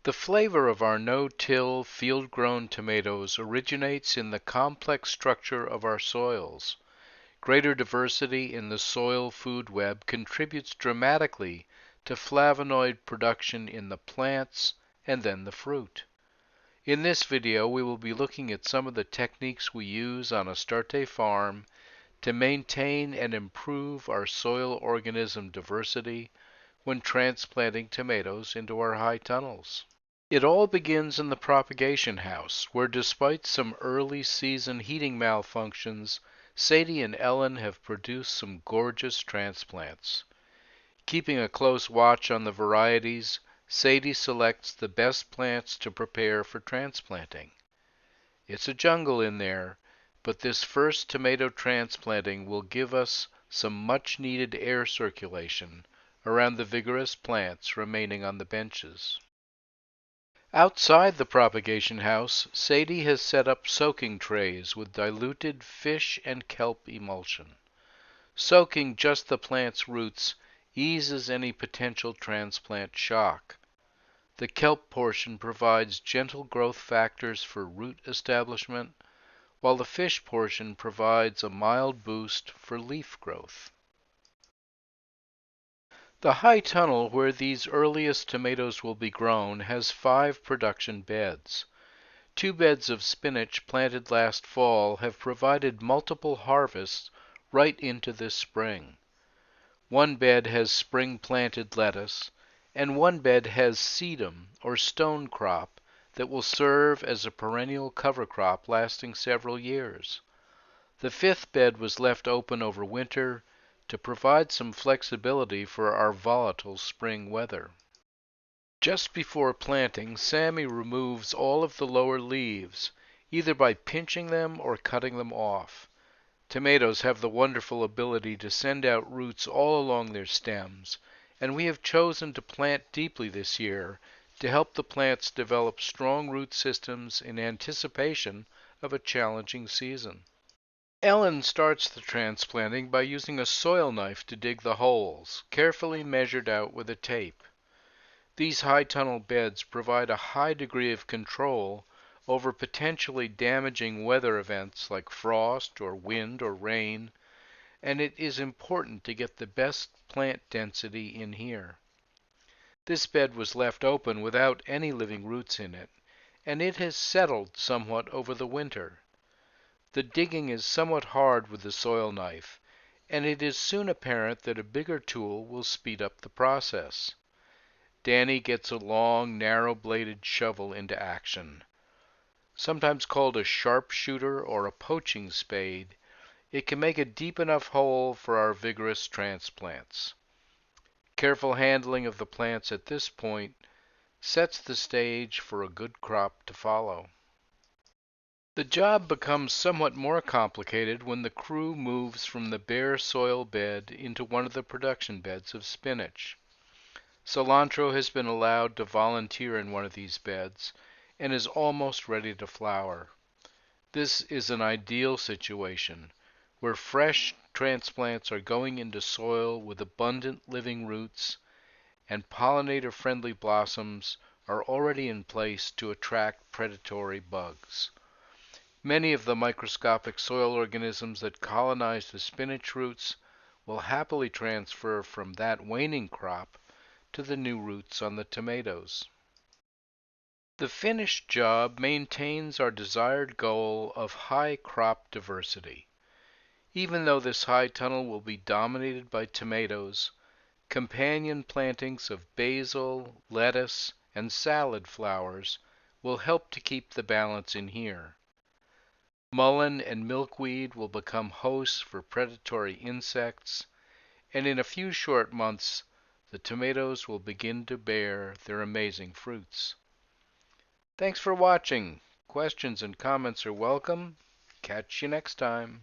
The flavor of our no-till, field-grown tomatoes originates in the complex structure of our soils. Greater diversity in the soil food web contributes dramatically to flavonoid production in the plants and then the fruit. In this video, we will be looking at some of the techniques we use on Astarte Farm to maintain and improve our soil organism diversity when transplanting tomatoes into our high tunnels. It all begins in the propagation house, where despite some early season heating malfunctions, Sadie and Ellen have produced some gorgeous transplants. Keeping a close watch on the varieties, Sadie selects the best plants to prepare for transplanting. It's a jungle in there, but this first tomato transplanting will give us some much-needed air circulation around the vigorous plants remaining on the benches. Outside the propagation house, Sadie has set up soaking trays with diluted fish and kelp emulsion. Soaking just the plant's roots eases any potential transplant shock. The kelp portion provides gentle growth factors for root establishment, while the fish portion provides a mild boost for leaf growth. The high tunnel where these earliest tomatoes will be grown has 5 production beds. 2 beds of spinach planted last fall have provided multiple harvests right into this spring. 1 bed has spring-planted lettuce, and 1 bed has sedum, or stone crop, that will serve as a perennial cover crop lasting several years. The 5th bed was left open over winter to provide some flexibility for our volatile spring weather. Just before planting, Sammy removes all of the lower leaves, either by pinching them or cutting them off. Tomatoes have the wonderful ability to send out roots all along their stems, and we have chosen to plant deeply this year to help the plants develop strong root systems in anticipation of a challenging season. Ellen starts the transplanting by using a soil knife to dig the holes, carefully measured out with a tape. These high tunnel beds provide a high degree of control over potentially damaging weather events like frost or wind or rain, and it is important to get the best plant density in here. This bed was left open without any living roots in it, and it has settled somewhat over the winter. The digging is somewhat hard with the soil knife, and it is soon apparent that a bigger tool will speed up the process. Danny gets a long, narrow-bladed shovel into action. Sometimes called a sharpshooter or a poaching spade, it can make a deep enough hole for our vigorous transplants. Careful handling of the plants at this point sets the stage for a good crop to follow. The job becomes somewhat more complicated when the crew moves from the bare soil bed into one of the production beds of spinach. Cilantro has been allowed to volunteer in one of these beds and is almost ready to flower. This is an ideal situation where fresh transplants are going into soil with abundant living roots and pollinator-friendly blossoms are already in place to attract predatory bugs. Many of the microscopic soil organisms that colonize the spinach roots will happily transfer from that waning crop to the new roots on the tomatoes. The finished job maintains our desired goal of high crop diversity. Even though this high tunnel will be dominated by tomatoes, companion plantings of basil, lettuce, and salad flowers will help to keep the balance in here. Mullein and milkweed will become hosts for predatory insects, and in a few short months the tomatoes will begin to bear their amazing fruits. Thanks for watching. Questions and comments are welcome. Catch you next time.